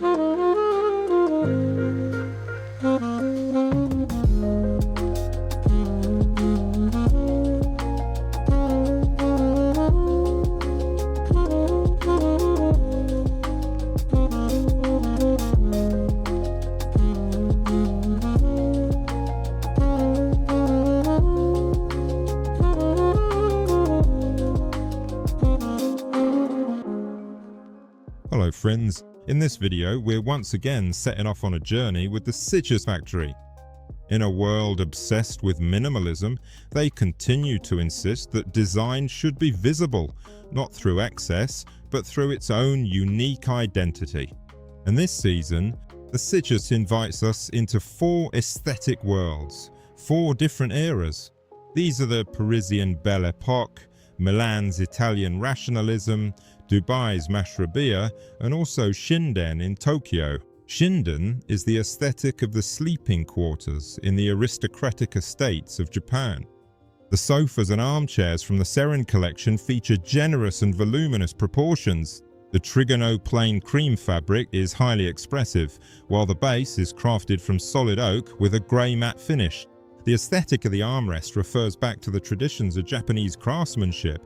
Hello friends, in this video we're once again setting off on a journey with the SICIS factory. In a world obsessed with minimalism, they continue to insist that design should be visible, not through excess, but through its own unique identity. And this season, the SICIS invites us into 4 aesthetic worlds, 4 different eras. These are the Parisian Belle Epoque, Milan's Italian Rationalism, Dubai's Mashrabiyya, and also Shinden in Tokyo. Shinden is the aesthetic of the sleeping quarters in the aristocratic estates of Japan. The sofas and armchairs from the Seren collection feature generous and voluminous proportions. The Trigono plain cream fabric is highly expressive, while the base is crafted from solid oak with a grey matte finish. The aesthetic of the armrest refers back to the traditions of Japanese craftsmanship.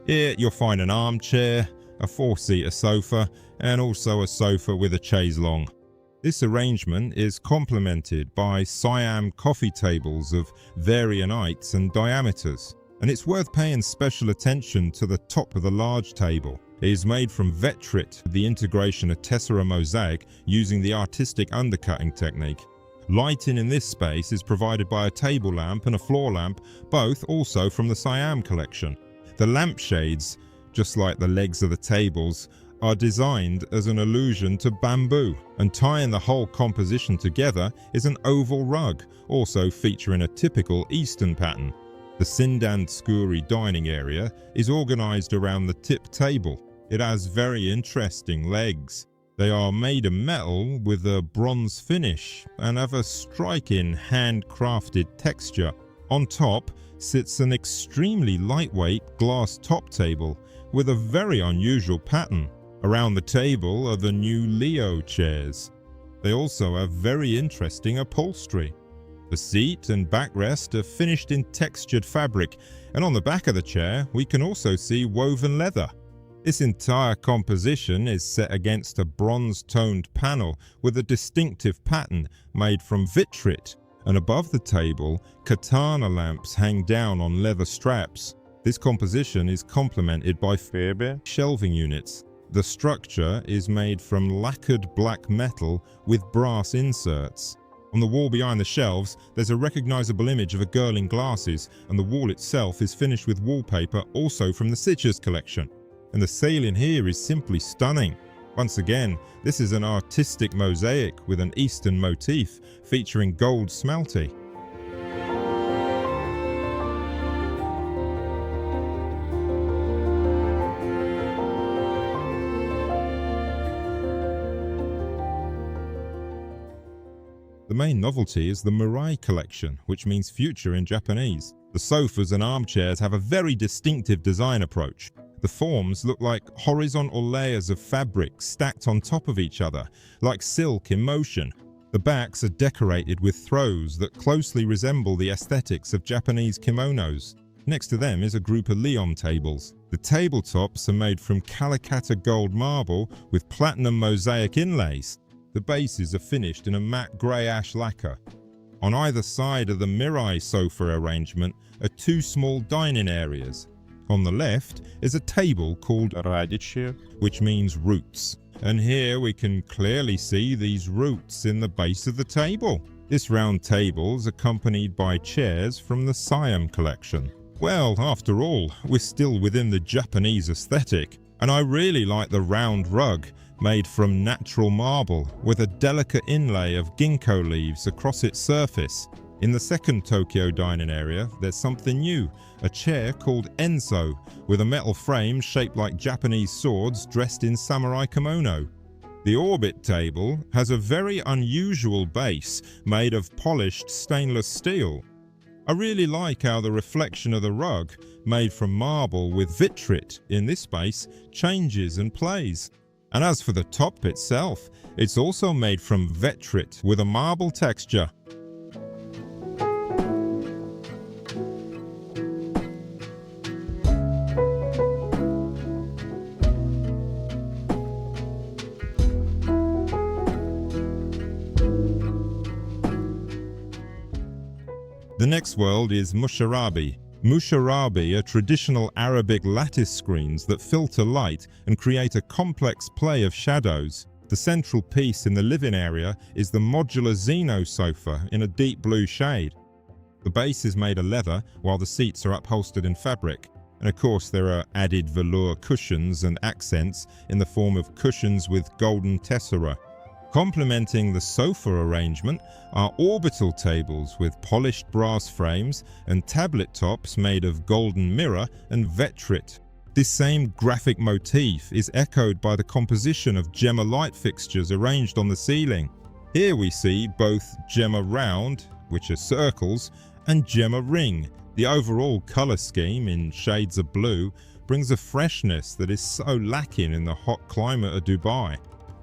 Here you'll find an armchair, a 4-seater sofa, and also a sofa with a chaise longue. This arrangement is complemented by Siam coffee tables of varying heights and diameters, and it's worth paying special attention to the top of the large table. It is made from Vetrite with the integration of tessera mosaic using the artistic undercutting technique. Lighting in this space is provided by a table lamp and a floor lamp, both also from the Siam collection. The lampshades, just like the legs of the tables, are designed as an allusion to bamboo, and tying the whole composition together is an oval rug, also featuring a typical Eastern pattern. The Sindanskuri dining area is organised around the tip table. It has very interesting legs. They are made of metal with a bronze finish and have a striking handcrafted texture. On top sits an extremely lightweight glass top table with a very unusual pattern. Around the table are the new Leo chairs. They also have very interesting upholstery. The seat and backrest are finished in textured fabric, and on the back of the chair we can also see woven leather. This entire composition is set against a bronze-toned panel with a distinctive pattern made from vitrite, and above the table, katana lamps hang down on leather straps. This composition is complemented by Faber shelving units. The structure is made from lacquered black metal with brass inserts. On the wall behind the shelves, there's a recognizable image of a girl in glasses, and the wall itself is finished with wallpaper also from the SICIS collection. And the ceiling here is simply stunning. Once again, this is an artistic mosaic with an Eastern motif featuring gold smelty. The main novelty is the Mirai collection, which means future in Japanese. The sofas and armchairs have a very distinctive design approach. The forms look like horizontal layers of fabric stacked on top of each other, like silk in motion. The backs are decorated with throws that closely resemble the aesthetics of Japanese kimonos. Next to them is a group of Leon tables. The tabletops are made from Calicut gold marble with platinum mosaic inlays. The bases are finished in a matte grey ash lacquer. On either side of the Mirai sofa arrangement are 2 small dining areas. On the left is a table called radice, which means roots. And here we can clearly see these roots in the base of the table. This round table is accompanied by chairs from the Siam collection. Well, after all, we're still within the Japanese aesthetic, and I really like the round rug made from natural marble with a delicate inlay of ginkgo leaves across its surface. In the second Tokyo dining area, there's something new, a chair called Enso, with a metal frame shaped like Japanese swords dressed in samurai kimono. The orbit table has a very unusual base made of polished stainless steel. I really like how the reflection of the rug, made from marble with vitrite in this space, changes and plays. And as for the top itself, it's also made from Vetrite with a marble texture. The next world is Musharabi. Musharabi are traditional Arabic lattice screens that filter light and create a complex play of shadows. The central piece in the living area is the modular Zeno sofa in a deep blue shade. The base is made of leather while the seats are upholstered in fabric. And of course there are added velour cushions and accents in the form of cushions with golden tessera. Complementing the sofa arrangement are orbital tables with polished brass frames and tablet tops made of golden mirror and Vetrite. This same graphic motif is echoed by the composition of Gemma light fixtures arranged on the ceiling. Here we see both Gemma round, which are circles, and Gemma ring. The overall colour scheme in shades of blue brings a freshness that is so lacking in the hot climate of Dubai.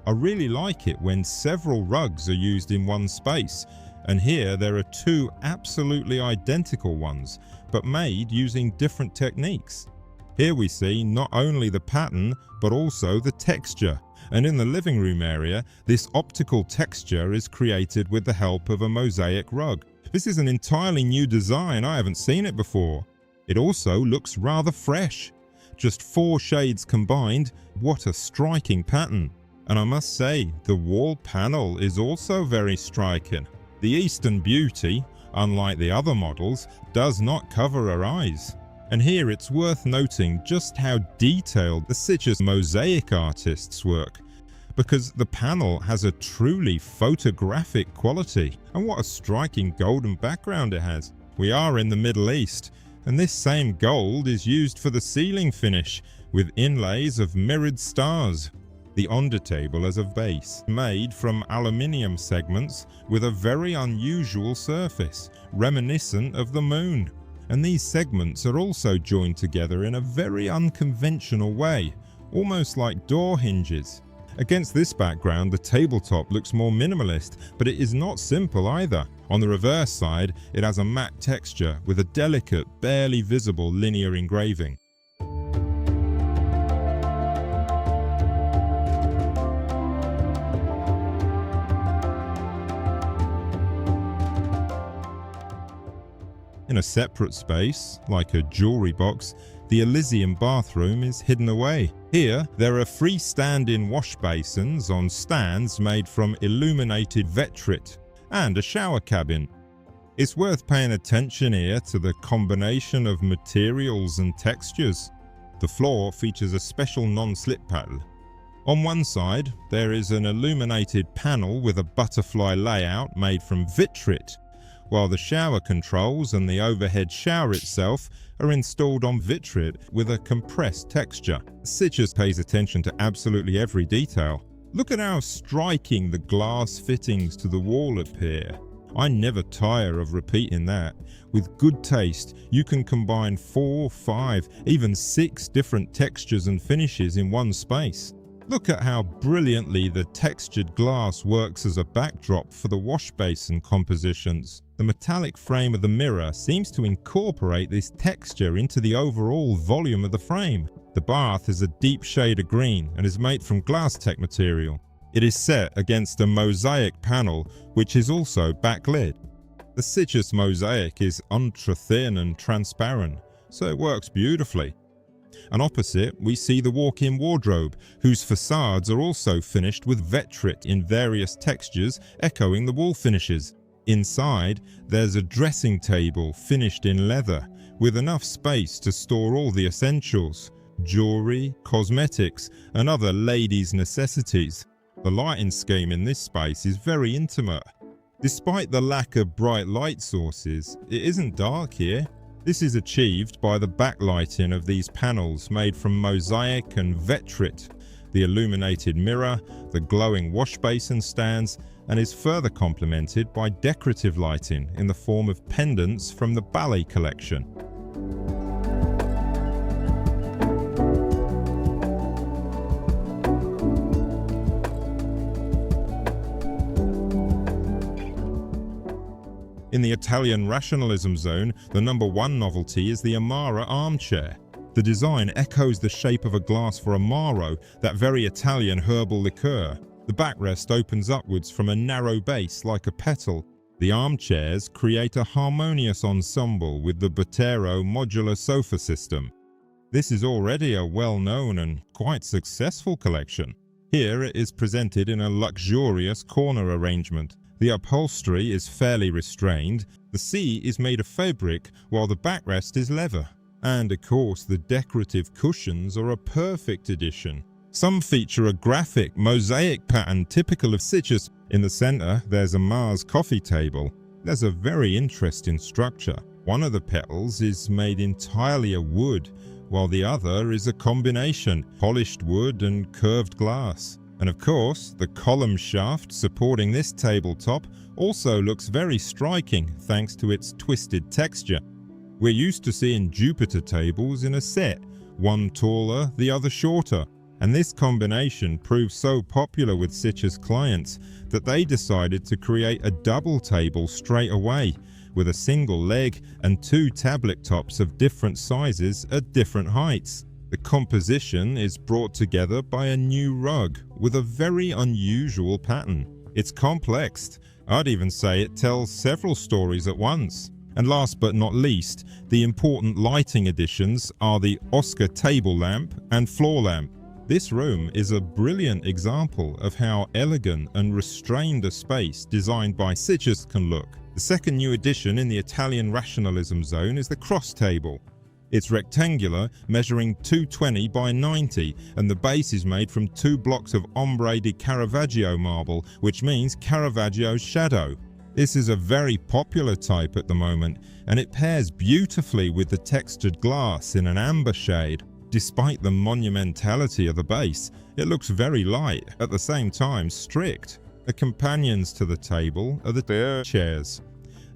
I really like it when several rugs are used in one space, and here there are two absolutely identical ones, but made using different techniques. Here we see not only the pattern, but also the texture, and in the living room area, this optical texture is created with the help of a mosaic rug. This is an entirely new design, I haven't seen it before. It also looks rather fresh. Just 4 shades combined, what a striking pattern. And I must say, the wall panel is also very striking. The Eastern beauty, unlike the other models, does not cover her eyes. And here it's worth noting just how detailed the SICIS mosaic artists work, because the panel has a truly photographic quality. And what a striking golden background it has. We are in the Middle East, and this same gold is used for the ceiling finish, with inlays of mirrored stars. The undertable as a base, made from aluminium segments with a very unusual surface, reminiscent of the moon. And these segments are also joined together in a very unconventional way, almost like door hinges. Against this background, the tabletop looks more minimalist, but it is not simple either. On the reverse side, it has a matte texture with a delicate, barely visible linear engraving. In a separate space, like a jewelry box, the Elysium bathroom is hidden away. Here, there are freestanding wash basins on stands made from illuminated Vetrite and a shower cabin. It's worth paying attention here to the combination of materials and textures. The floor features a special non-slip pattern. On one side, there is an illuminated panel with a butterfly layout made from Vetrite, while the shower controls and the overhead shower itself are installed on Vetrite with a compressed texture. SICIS pays attention to absolutely every detail. Look at how striking the glass fittings to the wall appear. I never tire of repeating that. With good taste, you can combine 4, 5, even 6 different textures and finishes in one space. Look at how brilliantly the textured glass works as a backdrop for the wash basin compositions. The metallic frame of the mirror seems to incorporate this texture into the overall volume of the frame. The bath is a deep shade of green and is made from glass tech material. It is set against a mosaic panel which is also backlit. The SICIS mosaic is ultra thin and transparent, so it works beautifully. And opposite, we see the walk-in wardrobe, whose facades are also finished with Vetrite in various textures, echoing the wall finishes. Inside, there's a dressing table finished in leather, with enough space to store all the essentials, jewelry, cosmetics, and other ladies' necessities. The lighting scheme in this space is very intimate. Despite the lack of bright light sources, it isn't dark here. This is achieved by the backlighting of these panels made from mosaic and Vetrite, the illuminated mirror, the glowing wash basin stands, and is further complemented by decorative lighting in the form of pendants from the ballet collection. In the Italian rationalism zone, the number one novelty is the Amaro armchair. The design echoes the shape of a glass for Amaro, that very Italian herbal liqueur. The backrest opens upwards from a narrow base like a petal. The armchairs create a harmonious ensemble with the Botero modular sofa system. This is already a well-known and quite successful collection. Here it is presented in a luxurious corner arrangement. The upholstery is fairly restrained, the seat is made of fabric while the backrest is leather. And of course the decorative cushions are a perfect addition. Some feature a graphic mosaic pattern typical of SICIS. In the center there's a Mars coffee table. There's a very interesting structure. One of the petals is made entirely of wood, while the other is a combination, polished wood and curved glass. And of course, the column shaft supporting this tabletop also looks very striking thanks to its twisted texture. We're used to seeing Jupiter tables in a set, one taller, the other shorter. And this combination proved so popular with SICIS clients that they decided to create a double table straight away, with a single leg and two tablet tops of different sizes at different heights. The composition is brought together by a new rug with a very unusual pattern. It's complex. I'd even say it tells several stories at once. And last but not least, the important lighting additions are the Oscar table lamp and floor lamp. This room is a brilliant example of how elegant and restrained a space designed by SICIS can look. The second new addition in the Italian rationalism zone is the cross table. It's rectangular, measuring 220 by 90, and the base is made from 2 blocks of ombre di Caravaggio marble, which means Caravaggio's shadow. This is a very popular type at the moment, and it pairs beautifully with the textured glass in an amber shade. Despite the monumentality of the base, it looks very light, at the same time strict. The companions to the table are the chairs.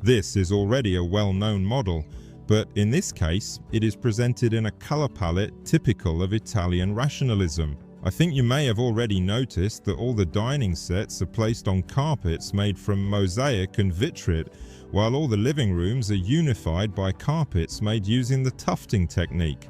This is already a well-known model, but in this case, it is presented in a color palette typical of Italian rationalism. I think you may have already noticed that all the dining sets are placed on carpets made from Mosaic and Vetrite, while all the living rooms are unified by carpets made using the tufting technique.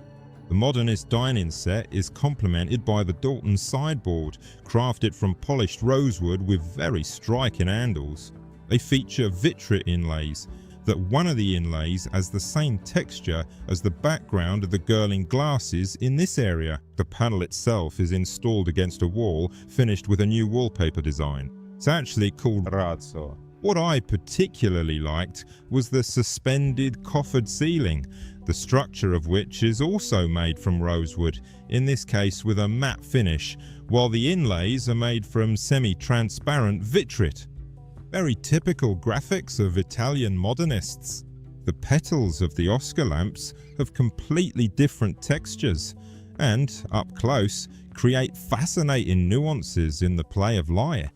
The modernist dining set is complemented by the Dalton sideboard, crafted from polished rosewood with very striking handles. They feature Vetrite inlays, that one of the inlays has the same texture as the background of the Girling glasses in this area. The panel itself is installed against a wall, finished with a new wallpaper design. It's actually called Razzo. What I particularly liked was the suspended coffered ceiling, the structure of which is also made from rosewood, in this case with a matte finish, while the inlays are made from semi-transparent Vetrite. Very typical graphics of Italian modernists. The petals of the Oscar lamps have completely different textures and, up close, create fascinating nuances in the play of light.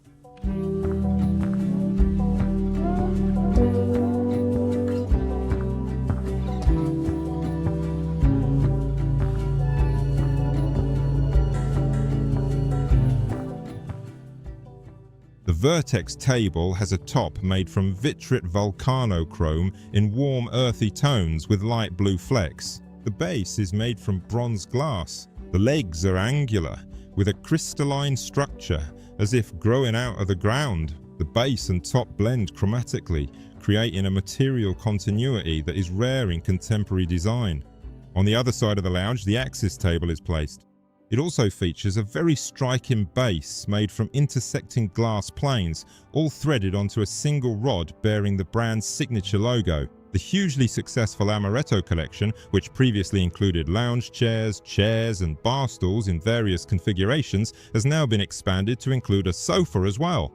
The Vertex table has a top made from Vetrite Vulcano chrome in warm earthy tones with light blue flecks. The base is made from bronze glass. The legs are angular, with a crystalline structure as if growing out of the ground. The base and top blend chromatically, creating a material continuity that is rare in contemporary design. On the other side of the lounge, the Axis table is placed. It also features a very striking base made from intersecting glass planes, all threaded onto a single rod bearing the brand's signature logo. The hugely successful Amaretto collection, which previously included lounge chairs, chairs and bar stools in various configurations, has now been expanded to include a sofa as well.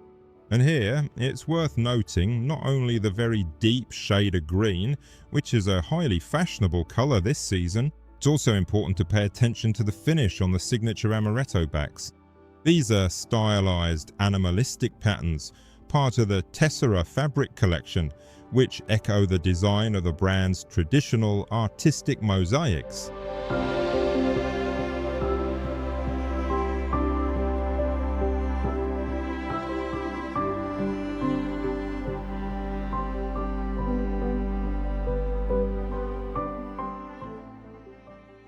And here, it's worth noting not only the very deep shade of green, which is a highly fashionable colour this season, it's also important to pay attention to the finish on the signature Amaretto backs. These are stylized animalistic patterns, part of the Tessera fabric collection, which echo the design of the brand's traditional artistic mosaics.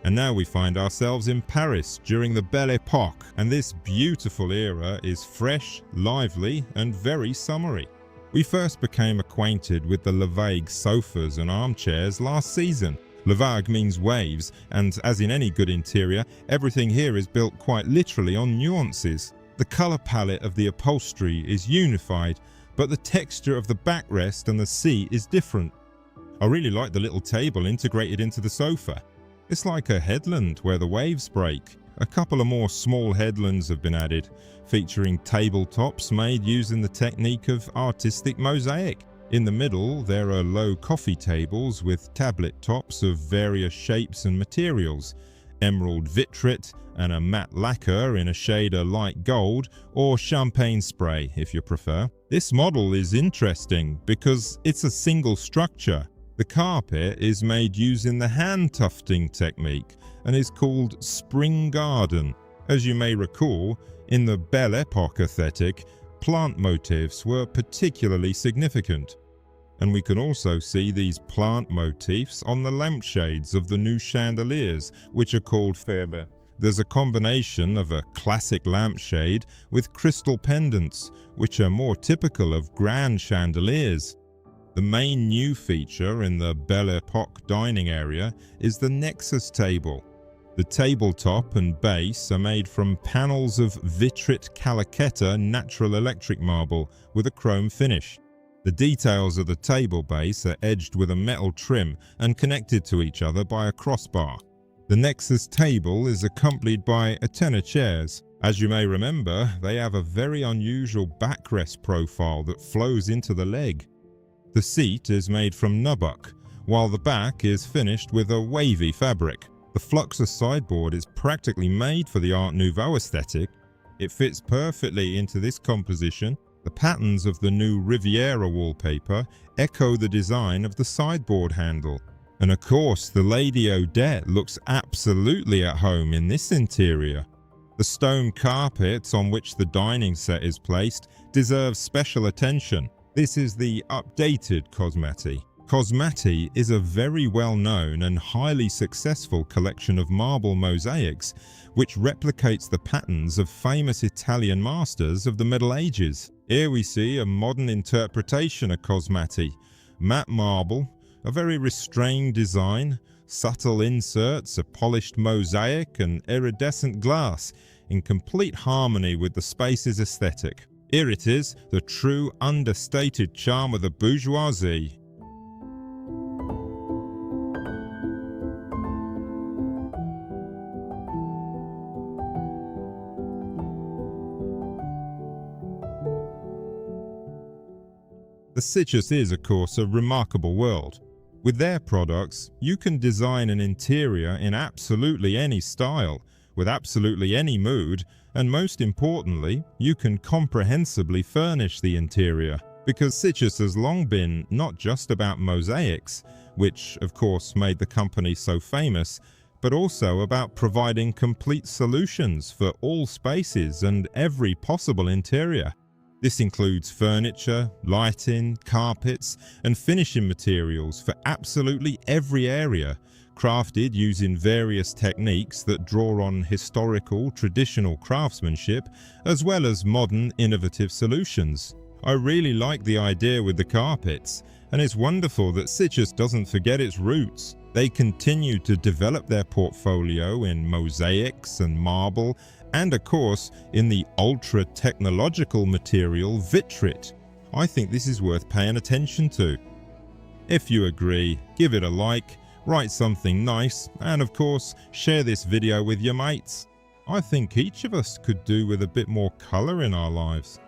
And now we find ourselves in Paris during the Belle Époque, and this beautiful era is fresh, lively, and very summery. We first became acquainted with the Levague sofas and armchairs last season. Levague means waves, and as in any good interior, everything here is built quite literally on nuances. The colour palette of the upholstery is unified, but the texture of the backrest and the seat is different. I really like the little table integrated into the sofa. It's like a headland where the waves break. A couple of more small headlands have been added, featuring tabletops made using the technique of artistic mosaic. In the middle, there are low coffee tables with tablet tops of various shapes and materials, emerald vitrite and a matte lacquer in a shade of light gold or champagne spray if you prefer. This model is interesting because it's a single structure. The carpet is made using the hand tufting technique and is called Spring Garden. As you may recall, in the Belle Époque aesthetic, plant motifs were particularly significant. And we can also see these plant motifs on the lampshades of the new chandeliers, which are called Faber. There's a combination of a classic lampshade with crystal pendants, which are more typical of grand chandeliers. The main new feature in the Belle Époque dining area is the Nexus table. The tabletop and base are made from panels of Vitrite Calaqueta natural electric marble with a chrome finish. The details of the table base are edged with a metal trim and connected to each other by a crossbar. The Nexus table is accompanied by a tenor chairs. As you may remember, they have a very unusual backrest profile that flows into the leg. The seat is made from nubuck, while the back is finished with a wavy fabric. The Fluxor sideboard is practically made for the Art Nouveau aesthetic. It fits perfectly into this composition. The patterns of the new Riviera wallpaper echo the design of the sideboard handle. And of course, the Lady Odette looks absolutely at home in this interior. The stone carpet on which the dining set is placed deserves special attention. This is the updated Cosmati. Cosmati is a very well-known and highly successful collection of marble mosaics which replicates the patterns of famous Italian masters of the Middle Ages. Here we see a modern interpretation of Cosmati. Matte marble, a very restrained design, subtle inserts, a polished mosaic and iridescent glass in complete harmony with the space's aesthetic. Here it is, the true understated charm of the bourgeoisie. The SICIS is, of course, a remarkable world. With their products, you can design an interior in absolutely any style, with absolutely any mood, and most importantly, you can comprehensively furnish the interior. Because SICIS has long been not just about mosaics, which of course made the company so famous, but also about providing complete solutions for all spaces and every possible interior. This includes furniture, lighting, carpets, and finishing materials for absolutely every area, crafted using various techniques that draw on historical, traditional craftsmanship, as well as modern, innovative solutions. I really like the idea with the carpets, and it's wonderful that SICIS doesn't forget its roots. They continue to develop their portfolio in mosaics and marble, and of course in the ultra-technological material Vitrite. I think this is worth paying attention to. If you agree, give it a like, write something nice, and of course share this video with your mates. I think each of us could do with a bit more colour in our lives.